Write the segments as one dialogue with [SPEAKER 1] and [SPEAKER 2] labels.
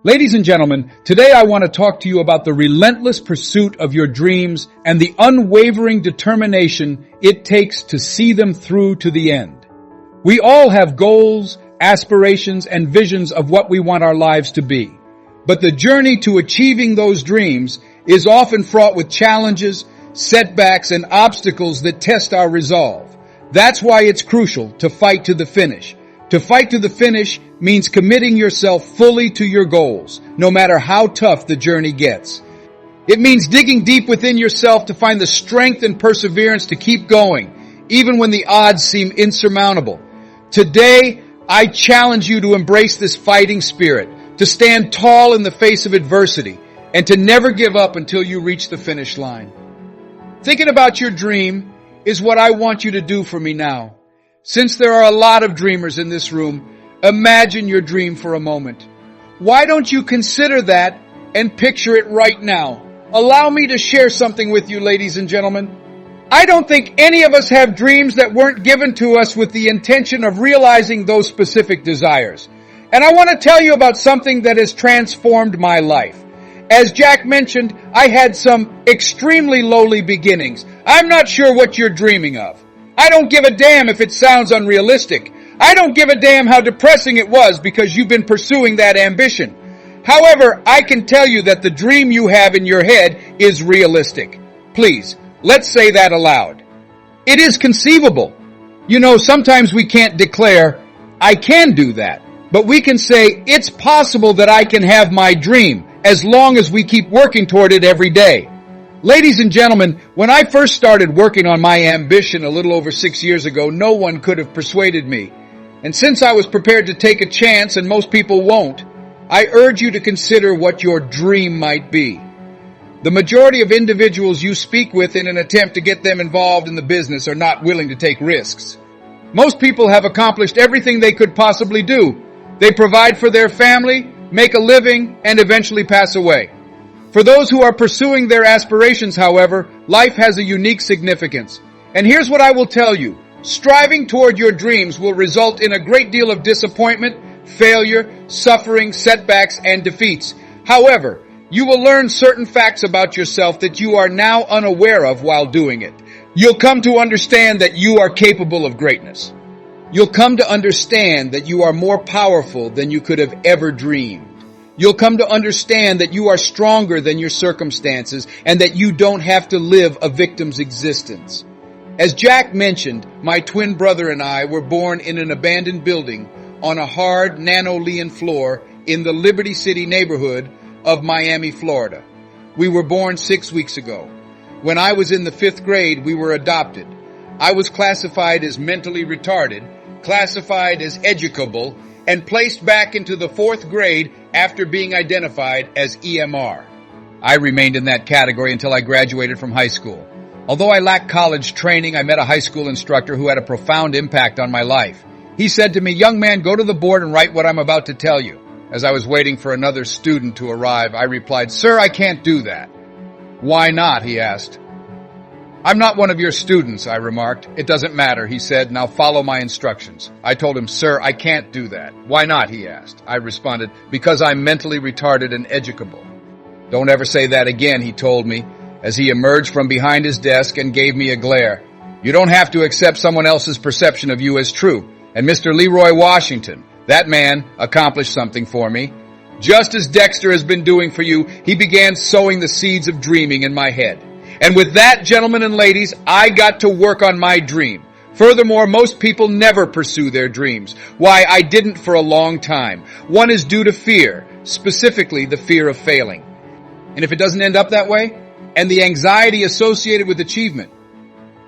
[SPEAKER 1] Ladies and gentlemen, today I want to talk to you about the relentless pursuit of your dreams and the unwavering determination it takes to see them through to the end. We all have goals, aspirations, and visions of what we want our lives to be. But the journey to achieving those dreams is often fraught with challenges, setbacks, and obstacles that test our resolve. That's why it's crucial to fight to the finish. To fight to the finish means committing yourself fully to your goals, no matter how tough the journey gets. It means digging deep within yourself to find the strength and perseverance to keep going, even when the odds seem insurmountable. Today, I challenge you to embrace this fighting spirit, to stand tall in the face of adversity, and to never give up until you reach the finish line. Thinking about your dream is what I want you to do for me now. Since there are a lot of dreamers in this room, imagine your dream for a moment. Why don't you consider that and picture it right now? Allow me to share something with you, ladies and gentlemen. I don't think any of us have dreams that weren't given to us with the intention of realizing those specific desires. And I want to tell you about something that has transformed my life. As Jack mentioned, I had some extremely lowly beginnings. I'm not sure what you're dreaming of. I don't give a damn if it sounds unrealistic. I don't give a damn how depressing it was because you've been pursuing that ambition. However, I can tell you that the dream you have in your head is realistic. Please, let's say that aloud. It is conceivable. You know, sometimes we can't declare, I can do that. But we can say, it's possible that I can have my dream as long as we keep working toward it every day. Ladies and gentlemen, when I first started working on my ambition a little over 6 years ago, no one could have persuaded me. And since I was prepared to take a chance, and most people won't, I urge you to consider what your dream might be. The majority of individuals you speak with in an attempt to get them involved in the business are not willing to take risks. Most people have accomplished everything they could possibly do. They provide for their family, make a living, and eventually pass away. For those who are pursuing their aspirations, however, life has a unique significance. And here's what I will tell you. Striving toward your dreams will result in a great deal of disappointment, failure, suffering, setbacks, and defeats. However, you will learn certain facts about yourself that you are now unaware of while doing it. You'll come to understand that you are capable of greatness. You'll come to understand that you are more powerful than you could have ever dreamed. You'll come to understand that you are stronger than your circumstances and that you don't have to live a victim's existence. As Jack mentioned, my twin brother and I were born in an abandoned building on a hard nanolean floor in the Liberty City neighborhood of Miami, Florida. We were born 6 weeks ago. When I was in the 5th grade, we were adopted. I was classified as mentally retarded, classified as educable, and placed back into the 4th grade after being identified as EMR. I remained in that category until I graduated from high school. Although I lacked college training, I met a high school instructor who had a profound impact on my life. He said to me, "Young man, go to the board and write what I'm about to tell you." As I was waiting for another student to arrive, I replied, "Sir, I can't do that." "Why not?" he asked. "I'm not one of your students," I remarked. "It doesn't matter," he said. "Now follow my instructions." I told him, "Sir, I can't do that." "Why not?" he asked. I responded, "Because I'm mentally retarded and educable." "Don't ever say that again," he told me, as he emerged from behind his desk and gave me a glare. "You don't have to accept someone else's perception of you as true." And Mr. Leroy Washington, that man, accomplished something for me. Just as Dexter has been doing for you, he began sowing the seeds of dreaming in my head. And with that, gentlemen and ladies, I got to work on my dream. Furthermore, most people never pursue their dreams. Why, I didn't for a long time. One is due to fear, specifically the fear of failing. And if it doesn't end up that way, and the anxiety associated with achievement,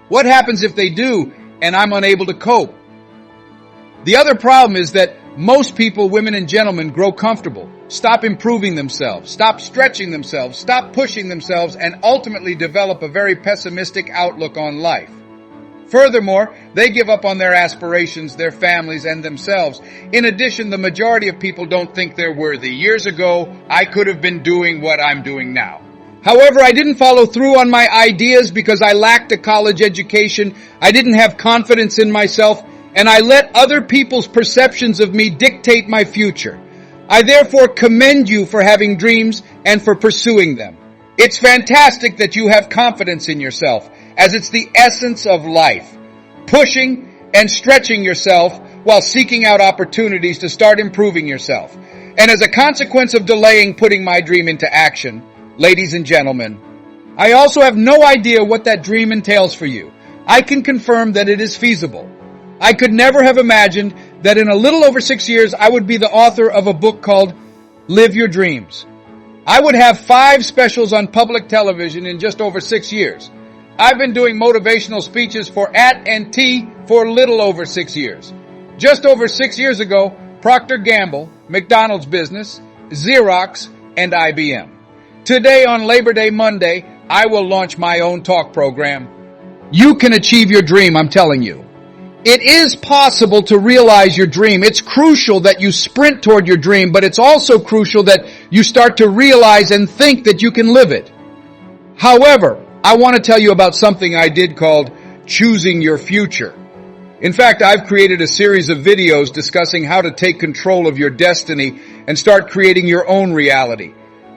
[SPEAKER 1] what happens if they do and I'm unable to cope? The other problem is that most people, women and gentlemen, grow comfortable, stop improving themselves, stop stretching themselves, stop pushing themselves, and ultimately develop a very pessimistic outlook on life. Furthermore, they give up on their aspirations, their families, and themselves. In addition, the majority of people don't think they're worthy. Years ago, I could have been doing what I'm doing now. However, I didn't follow through on my ideas because I lacked a college education, I didn't have confidence in myself, and I let other people's perceptions of me dictate my future. I therefore commend you for having dreams and for pursuing them. It's fantastic that you have confidence in yourself, as it's the essence of life. Pushing and stretching yourself while seeking out opportunities to start improving yourself. And as a consequence of delaying putting my dream into action, ladies and gentlemen, I also have no idea what that dream entails for you. I can confirm that it is feasible. I could never have imagined that in a little over 6 years I would be the author of a book called Live Your Dreams. I would have 5 specials on public television in just over 6 years. I've been doing motivational speeches for AT&T for a little over 6 years. Just over 6 years ago, Procter & Gamble, McDonald's business, Xerox, and IBM. Today on Labor Day Monday, I will launch my own talk program. You can achieve your dream, I'm telling you. It is possible to realize your dream. It's crucial that you sprint toward your dream, but it's also crucial that you start to realize and think that you can live it. However, I want to tell you about something I did called choosing your future. In fact, I've created a series of videos discussing how to take control of your destiny and start creating your own reality.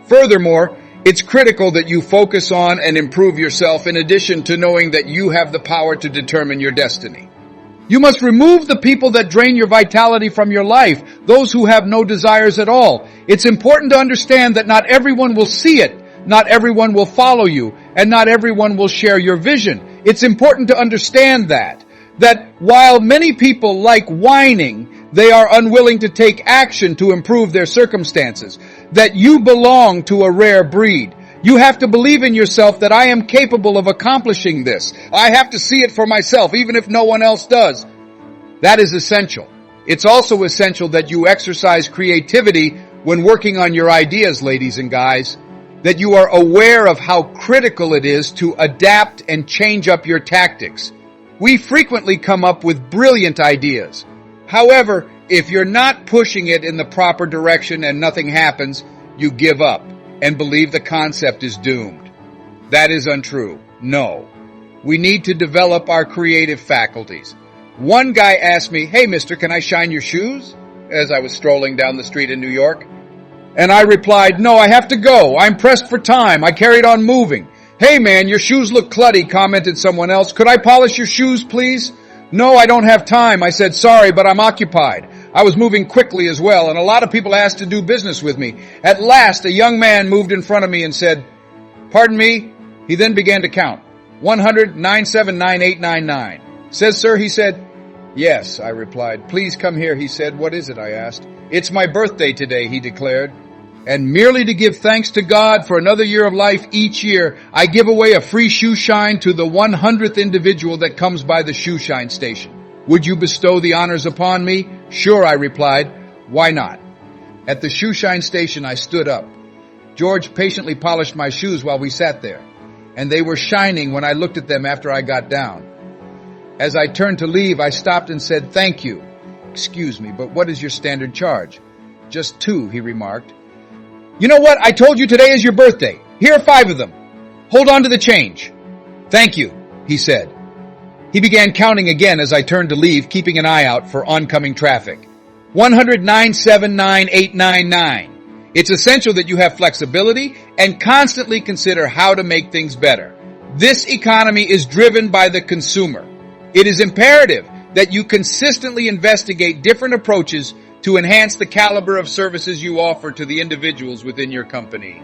[SPEAKER 1] Furthermore, it's critical that you focus on and improve yourself in addition to knowing that you have the power to determine your destiny. You must remove the people that drain your vitality from your life, those who have no desires at all. It's important to understand that not everyone will see it, not everyone will follow you, and not everyone will share your vision. It's important to understand that while many people like whining, they are unwilling to take action to improve their circumstances, that you belong to a rare breed. You have to believe in yourself that I am capable of accomplishing this. I have to see it for myself, even if no one else does. That is essential. It's also essential that you exercise creativity when working on your ideas, ladies and guys, that you are aware of how critical it is to adapt and change up your tactics. We frequently come up with brilliant ideas. However, if you're not pushing it in the proper direction and nothing happens, you give up and believe the concept is doomed. That is untrue. No. We need to develop our creative faculties. One guy asked me, "Hey, mister, can I shine your shoes?" as I was strolling down the street in New York. And I replied, "No, I have to go. I'm pressed for time." I carried on moving. "Hey, man, your shoes look clutty," commented someone else. "Could I polish your shoes, please?" "No, I don't have time." I said, "Sorry, but I'm occupied." I was moving quickly as well, and a lot of people asked to do business with me. At last, a young man moved in front of me and said, "Pardon me?" He then began to count. 100-979-899. "Says, sir," he said. "Yes," I replied. "Please come here," he said. "What is it?" I asked. "It's my birthday today," he declared. "And merely to give thanks to God for another year of life each year, I give away a free shoe shine to the 100th individual that comes by the shoe shine station. Would you bestow the honors upon me?" "Sure," I replied. "Why not?" At the shoe shine station, I stood up. George patiently polished my shoes while we sat there, and they were shining when I looked at them after I got down. As I turned to leave, I stopped and said, "Thank you." "Excuse me, but what is your standard charge?" "Just 2, he remarked. "You know what? I told you today is your birthday. Here are 5 of them. Hold on to the change." "Thank you," he said. He began counting again as I turned to leave, keeping an eye out for oncoming traffic. 100-979-899. It's essential that you have flexibility and constantly consider how to make things better. This economy is driven by the consumer. It is imperative that you consistently investigate different approaches to enhance the caliber of services you offer to the individuals within your company.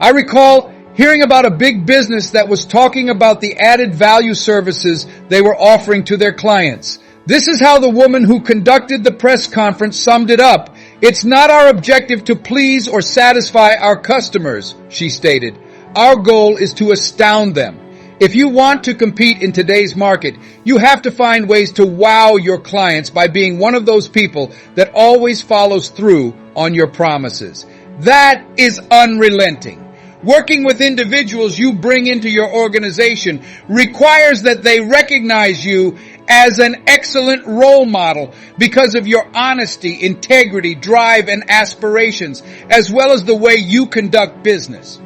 [SPEAKER 1] I recall hearing about a big business that was talking about the added value services they were offering to their clients. This is how the woman who conducted the press conference summed it up. "It's not our objective to please or satisfy our customers," she stated. "Our goal is to astound them. If you want to compete in today's market, you have to find ways to wow your clients by being one of those people that always follows through on your promises." That is unrelenting. Working with individuals you bring into your organization requires that they recognize you as an excellent role model because of your honesty, integrity, drive, and aspirations, as well as the way you conduct business.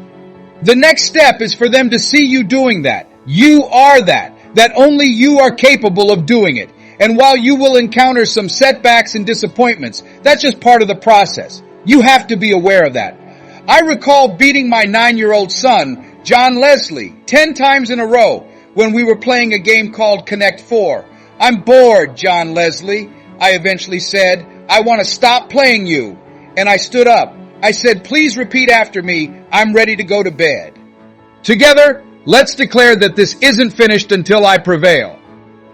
[SPEAKER 1] The next step is for them to see you doing that. You are that only you are capable of doing it. And while you will encounter some setbacks and disappointments, that's just part of the process. You have to be aware of that. I recall beating my 9-year-old son, John Leslie, 10 times in a row when we were playing a game called Connect 4. I'm bored, John Leslie, I eventually said. I want to stop playing you. And I stood up. I said, please repeat after me. I'm ready to go to bed. Together, let's declare that this isn't finished until I prevail.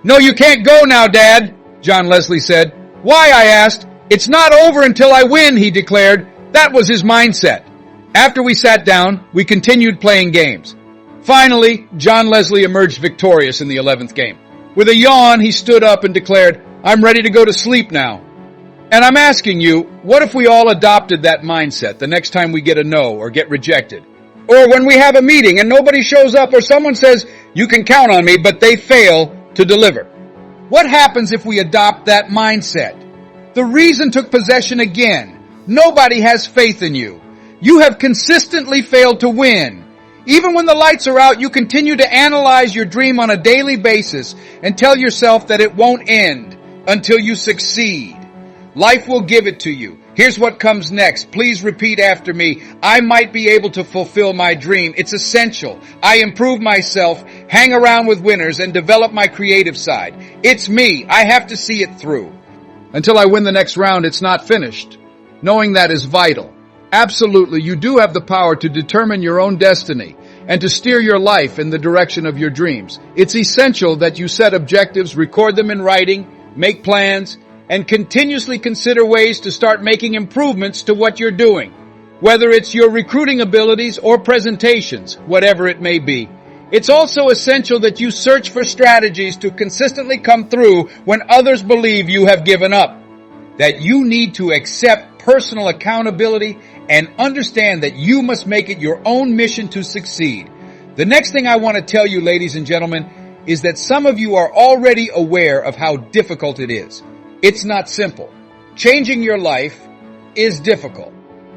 [SPEAKER 1] No, you can't go now, Dad, John Leslie said. Why, I asked. It's not over until I win, he declared. That was his mindset. After we sat down, we continued playing games. Finally, John Leslie emerged victorious in the 11th game. With a yawn, he stood up and declared, I'm ready to go to sleep now. And I'm asking you, what if we all adopted that mindset the next time we get a no or get rejected? Or when we have a meeting and nobody shows up or someone says, you can count on me, but they fail to deliver. What happens if we adopt that mindset? The reason took possession again. Nobody has faith in you. You have consistently failed to win. Even when the lights are out, you continue to analyze your dream on a daily basis and tell yourself that it won't end until you succeed. Life will give it to you. Here's what comes next. Please repeat after me. I might be able to fulfill my dream. It's essential. I improve myself, hang around with winners, and develop my creative side. It's me. I have to see it through. Until I win the next round, it's not finished. Knowing that is vital. Absolutely, you do have the power to determine your own destiny and to steer your life in the direction of your dreams. It's essential that you set objectives, record them in writing, make plans, and continuously consider ways to start making improvements to what you're doing. Whether it's your recruiting abilities or presentations, whatever it may be. It's also essential that you search for strategies to consistently come through when others believe you have given up. That you need to accept personal accountability and understand that you must make it your own mission to succeed. The next thing I want to tell you, ladies and gentlemen, is that some of you are already aware of how difficult it is. It's not simple. Changing your life is difficult.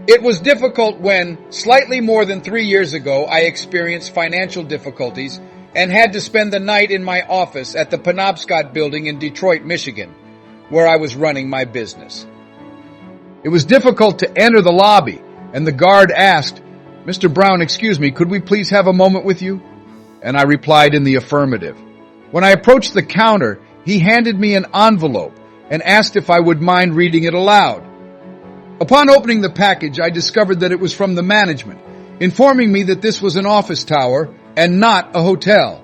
[SPEAKER 1] It was difficult when, slightly more than 3 years ago, I experienced financial difficulties and had to spend the night in my office at the Penobscot building in Detroit, Michigan, where I was running my business. It was difficult to enter the lobby, and the guard asked, Mr. Brown, excuse me, could we please have a moment with you? And I replied in the affirmative. When I approached the counter, he handed me an envelope and asked if I would mind reading it aloud. Upon opening the package, I discovered that it was from the management, informing me that this was an office tower and not a hotel.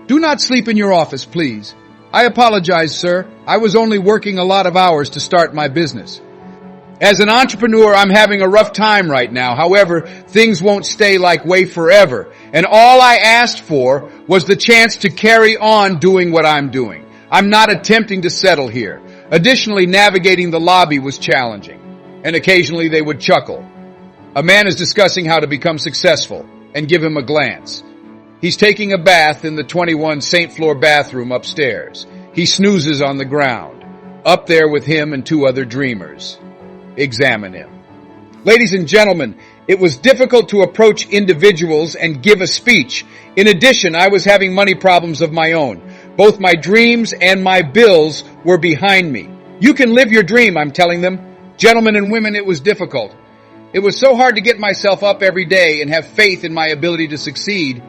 [SPEAKER 1] Do not sleep in your office, please. I apologize, sir. I was only working a lot of hours to start my business. As an entrepreneur, I'm having a rough time right now. However, things won't stay like way forever. And all I asked for was the chance to carry on doing what I'm doing. I'm not attempting to settle here. Additionally, navigating the lobby was challenging, and occasionally they would chuckle. A man is discussing how to become successful, and give him a glance. He's taking a bath in the 21 St. Floor bathroom upstairs. He snoozes on the ground, up there with him and 2 other dreamers. Examine him. Ladies and gentlemen, it was difficult to approach individuals and give a speech. In addition, I was having money problems of my own. Both my dreams and my bills were behind me. You can live your dream, I'm telling them. Gentlemen and women, it was difficult. It was so hard to get myself up every day and have faith in my ability to succeed.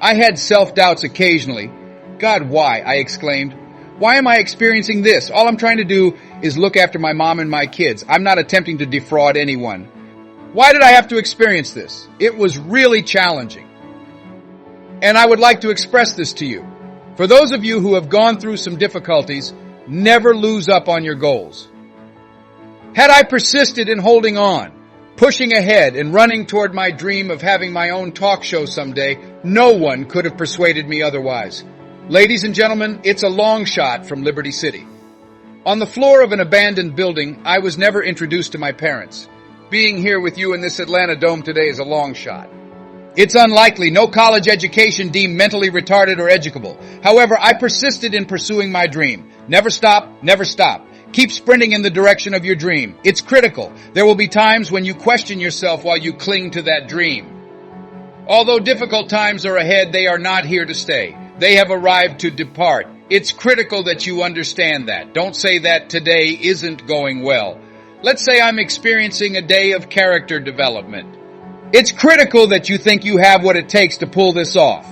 [SPEAKER 1] I had self-doubts occasionally. God, why? I exclaimed. Why am I experiencing this? All I'm trying to do is look after my mom and my kids. I'm not attempting to defraud anyone. Why did I have to experience this? It was really challenging. And I would like to express this to you. For those of you who have gone through some difficulties, never lose up on your goals. Had I persisted in holding on, pushing ahead and running toward my dream of having my own talk show someday, no one could have persuaded me otherwise. Ladies and gentlemen, it's a long shot from Liberty City. On the floor of an abandoned building, I was never introduced to my parents. Being here with you in this Atlanta Dome today is a long shot. It's unlikely, no college education deemed mentally retarded or educable. However, I persisted in pursuing my dream. Never stop, never stop. Keep sprinting in the direction of your dream. It's critical. There will be times when you question yourself while you cling to that dream. Although difficult times are ahead, they are not here to stay. They have arrived to depart. It's critical that you understand that. Don't say that today isn't going well. Let's say I'm experiencing a day of character development. It's critical that you think you have what it takes to pull this off.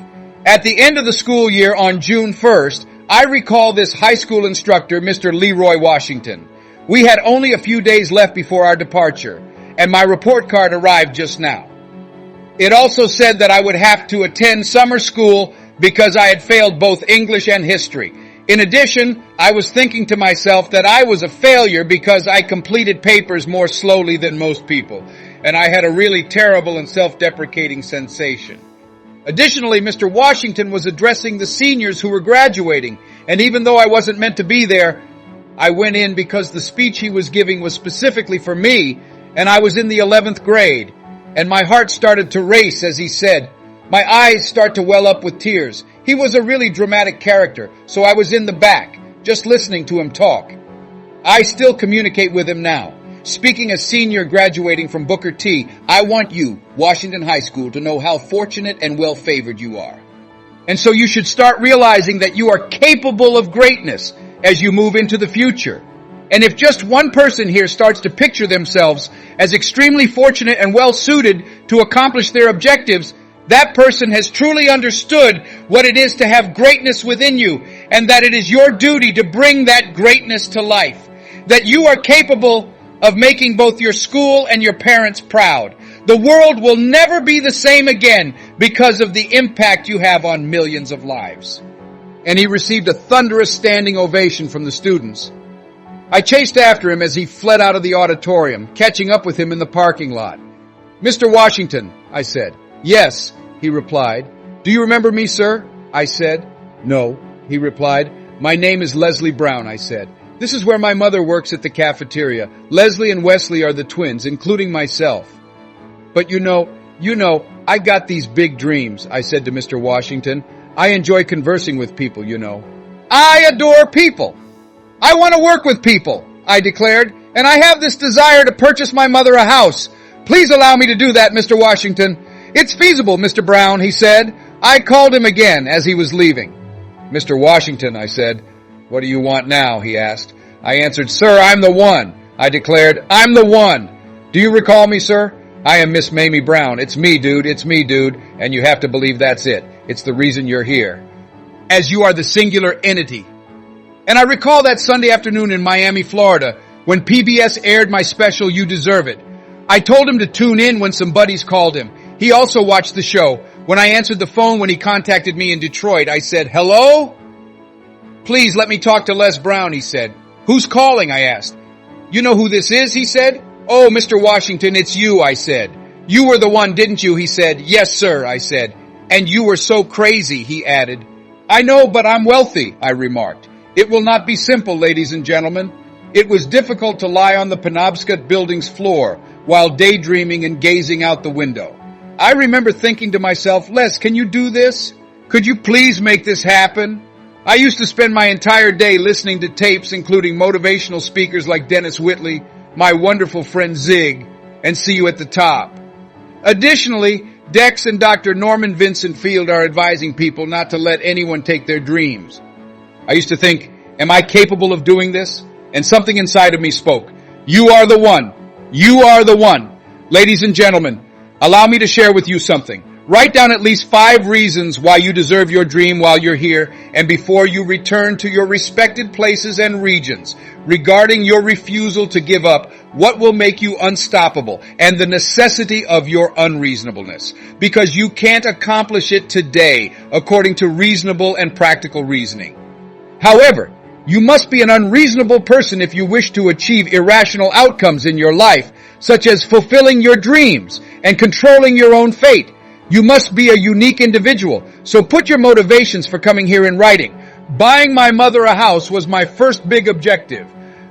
[SPEAKER 1] At the end of the school year on June 1st, I recall this high school instructor, Mr. Leroy Washington. We had only a few days left before our departure, and my report card arrived just now. It also said that I would have to attend summer school because I had failed both English and history. In addition, I was thinking to myself that I was a failure because I completed papers more slowly than most people, and I had a really terrible and self-deprecating sensation. Additionally, Mr. Washington was addressing the seniors who were graduating, and even though I wasn't meant to be there, I went in because the speech he was giving was specifically for me, and I was in the 11th grade, and my heart started to race as he said. My eyes start to well up with tears. He was a really dramatic character, so I was in the back, just listening to him talk. I still communicate with him now. Speaking as senior graduating from Booker T, I want you, Washington High School, to know how fortunate and well-favored you are. And so you should start realizing that you are capable of greatness as you move into the future. And if just one person here starts to picture themselves as extremely fortunate and well-suited to accomplish their objectives, that person has truly understood what it is to have greatness within you, and that it is your duty to bring that greatness to life. That you are capable of making both your school and your parents proud. The world will never be the same again because of the impact you have on millions of lives. And he received a thunderous standing ovation from the students. I chased after him as he fled out of the auditorium, catching up with him in the parking lot. Mr. Washington, I said. Yes, he replied. Do you remember me, sir? I said. No, he replied. My name is Leslie Brown, I said. This is where my mother works at the cafeteria. Leslie and Wesley are the twins, including myself. But you know, I got these big dreams, I said to Mr. Washington. I enjoy conversing with people, you know. I adore people. I want to work with people, I declared, and I have this desire to purchase my mother a house. Please allow me to do that, Mr. Washington. It's feasible, Mr. Brown, he said. I called him again as he was leaving. Mr. Washington, I said. What do you want now? He asked. I answered, Sir, I'm the one. I declared, I'm the one. Do you recall me, sir? I am Miss Mamie Brown. It's me, dude. It's me, dude. And you have to believe that's it. It's the reason you're here. As you are the singular entity. And I recall that Sunday afternoon in Miami, Florida, when PBS aired my special, You Deserve It. I told him to tune in when some buddies called him. He also watched the show. When I answered the phone when he contacted me in Detroit, I said, Hello? Please let me talk to Les Brown, he said. Who's calling? I asked. You know who this is? He said. Oh, Mr. Washington, it's you, I said. You were the one, didn't you? He said. Yes, sir, I said. And you were so crazy, he added. I know, but I'm wealthy, I remarked. It will not be simple, ladies and gentlemen. It was difficult to lie on the Penobscot building's floor while daydreaming and gazing out the window. I remember thinking to myself, Les, can you do this? Could you please make this happen? I used to spend my entire day listening to tapes including motivational speakers like Dennis Whitley, my wonderful friend Zig, and See You at the Top. Additionally, Dex and Dr. Norman Vincent Field are advising people not to let anyone take their dreams. I used to think, am I capable of doing this? And something inside of me spoke. You are the one. You are the one. Ladies and gentlemen, allow me to share with you something. Write down at least 5 reasons why you deserve your dream while you're here and before you return to your respected places and regions. Regarding your refusal to give up, what will make you unstoppable, and the necessity of your unreasonableness. Because you can't accomplish it today according to reasonable and practical reasoning. However, you must be an unreasonable person if you wish to achieve irrational outcomes in your life, such as fulfilling your dreams and controlling your own fate. You must be a unique individual, so put your motivations for coming here in writing. Buying my mother a house was my first big objective.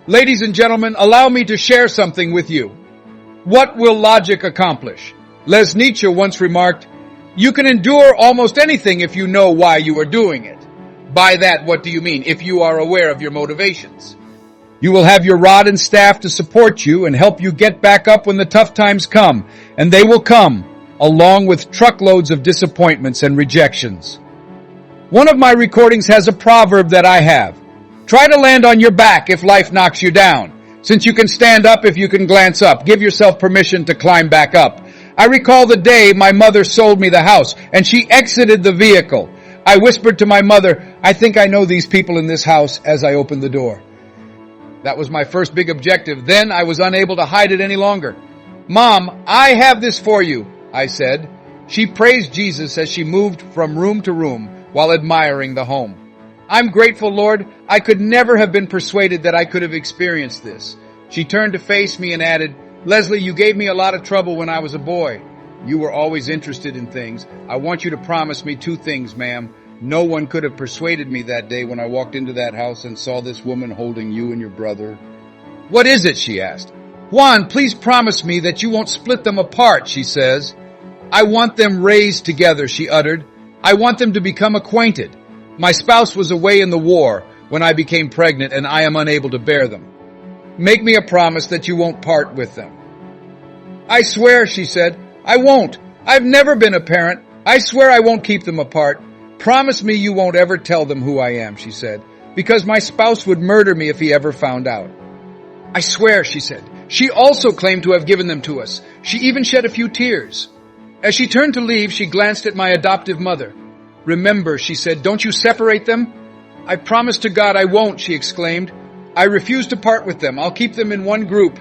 [SPEAKER 1] Ladies and gentlemen, allow me to share something with you. What will logic accomplish? Les Nietzsche once remarked, you can endure almost anything if you know why you are doing it. By that, what do you mean? If you are aware of your motivations. You will have your rod and staff to support you and help you get back up when the tough times come, and they will come, along with truckloads of disappointments and rejections. One of my recordings has a proverb that I have. Try to land on your back if life knocks you down. Since you can stand up if you can glance up, give yourself permission to climb back up. I recall the day my mother sold me the house and she exited the vehicle. I whispered to my mother, I think I know these people in this house, as I opened the door. That was my first big objective. Then I was unable to hide it any longer. Mom, I have this for you, I said. She praised Jesus as she moved from room to room while admiring the home. I'm grateful, Lord. I could never have been persuaded that I could have experienced this. She turned to face me and added, Leslie, you gave me a lot of trouble when I was a boy. You were always interested in things. I want you to promise me 2 things, ma'am. No one could have persuaded me that day when I walked into that house and saw this woman holding you and your brother. What is it? She asked. Juan, please promise me that you won't split them apart, she says. I want them raised together, she uttered. I want them to become acquainted. My spouse was away in the war when I became pregnant and I am unable to bear them. Make me a promise that you won't part with them. I swear, she said, I won't. I've never been a parent. I swear I won't keep them apart. Promise me you won't ever tell them who I am, she said, because my spouse would murder me if he ever found out. I swear, she said. She also claimed to have given them to us. She even shed a few tears. As she turned to leave, she glanced at my adoptive mother. Remember, she said, don't you separate them? I promise to God I won't, she exclaimed. I refuse to part with them. I'll keep them in one group.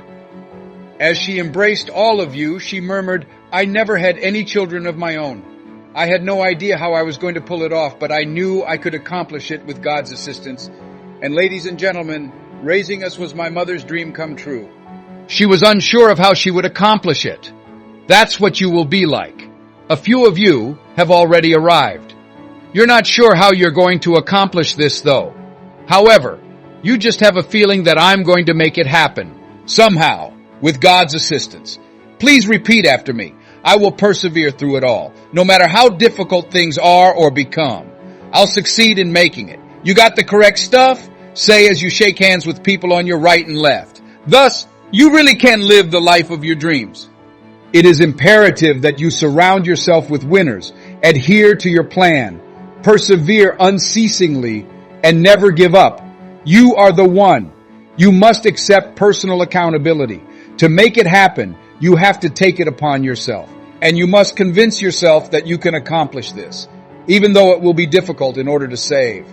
[SPEAKER 1] As she embraced all of you, she murmured, I never had any children of my own. I had no idea how I was going to pull it off, but I knew I could accomplish it with God's assistance. And ladies and gentlemen, raising us was my mother's dream come true. She was unsure of how she would accomplish it. That's what you will be like. A few of you have already arrived. You're not sure how you're going to accomplish this, though. However, you just have a feeling that I'm going to make it happen, somehow, with God's assistance. Please repeat after me. I will persevere through it all, no matter how difficult things are or become. I'll succeed in making it. You got the correct stuff? Say as you shake hands with people on your right and left. Thus, you really can live the life of your dreams. It is imperative that you surround yourself with winners, adhere to your plan, persevere unceasingly, and never give up. You are the one. You must accept personal accountability. To make it happen, you have to take it upon yourself. And you must convince yourself that you can accomplish this, even though it will be difficult in order to save.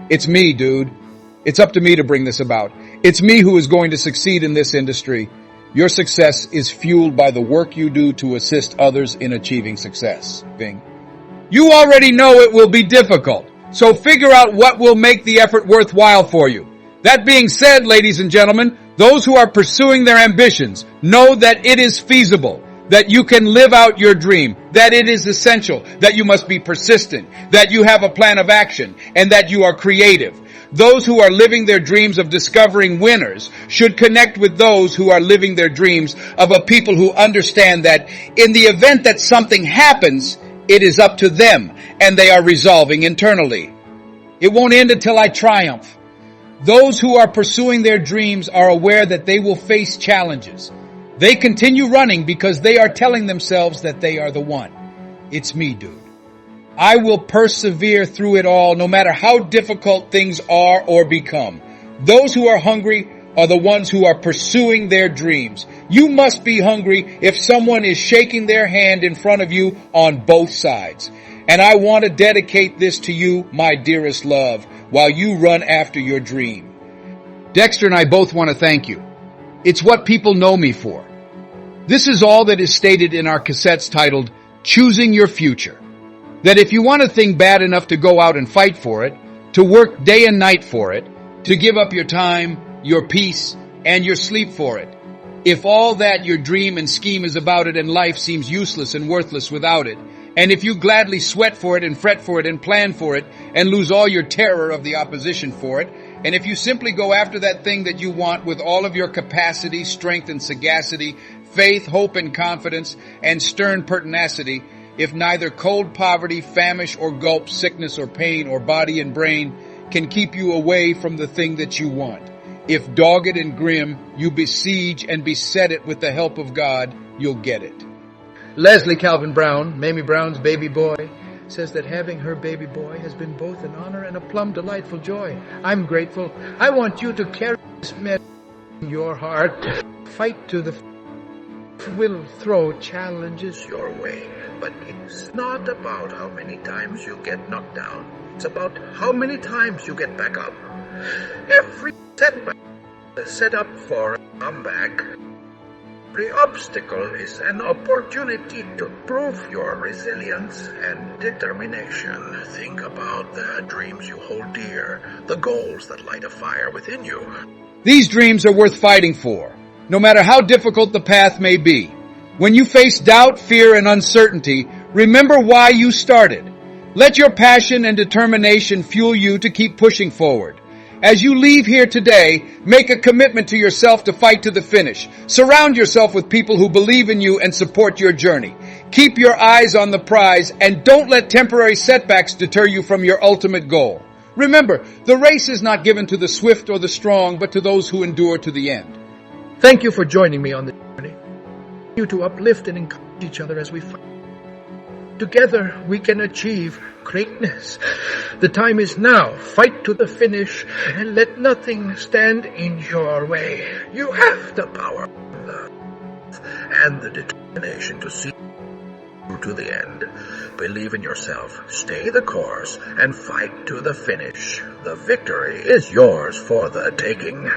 [SPEAKER 1] It's me, dude. It's up to me to bring this about. It's me who is going to succeed in this industry. Your success is fueled by the work you do to assist others in achieving success. Bing. You already know it will be difficult, so figure out what will make the effort worthwhile for you. That being said, ladies and gentlemen, those who are pursuing their ambitions know that it is feasible, that you can live out your dream, that it is essential, that you must be persistent, that you have a plan of action, and that you are creative. Those who are living their dreams of discovering winners should connect with those who are living their dreams of a people who understand that in the event that something happens, it is up to them and they are resolving internally. It won't end until I triumph. Those who are pursuing their dreams are aware that they will face challenges. They continue running because they are telling themselves that they are the one. It's me, dude. I will persevere through it all, no matter how difficult things are or become. Those who are hungry are the ones who are pursuing their dreams. You must be hungry if someone is shaking their hand in front of you on both sides. And I want to dedicate this to you, my dearest love, while you run after your dream. Dexter and I both want to thank you. It's what people know me for. This is all that is stated in our cassettes titled, Choosing Your Future. That if you want a thing bad enough to go out and fight for it, to work day and night for it, to give up your time, your peace, and your sleep for it, if all that your dream and scheme is about it and life seems useless and worthless without it, and if you gladly sweat for it and fret for it and plan for it and lose all your terror of the opposition for it, and if you simply go after that thing that you want with all of your capacity, strength and sagacity, faith, hope and confidence, and stern pertinacity, if neither cold poverty, famish or gulp, sickness or pain or body and brain can keep you away from the thing that you want, if dogged and grim you besiege and beset it with the help of God, you'll get it. Leslie Calvin Brown, Mamie Brown's baby boy, says that having her baby boy has been both an honor and a plumb delightful joy. I'm grateful. I want you to carry this message
[SPEAKER 2] your heart. Fight to the will throw challenges your way, but it's not about how many times you get knocked down. It's about how many times you get back up. Every setback is set up for a comeback. Every obstacle is an opportunity to prove your resilience and determination. Think about the dreams you hold dear, the goals that light a fire within you.
[SPEAKER 1] These dreams are worth fighting for, no matter how difficult the path may be. When you face doubt, fear, and uncertainty, remember why you started. Let your passion and determination fuel you to keep pushing forward. As you leave here today, make a commitment to yourself to fight to the finish. Surround yourself with people who believe in you and support your journey. Keep your eyes on the prize and don't let temporary setbacks deter you from your ultimate goal. Remember, the race is not given to the swift or the strong, but to those who endure to the end.
[SPEAKER 2] Thank you for joining me on the journey. You to uplift and encourage each other as we fight. Together we can achieve greatness. The time is now. Fight to the finish and let nothing stand in your way. You have the power, the and the determination to see through to the end. Believe in yourself, stay the course, and fight to the finish. The victory is yours for the taking.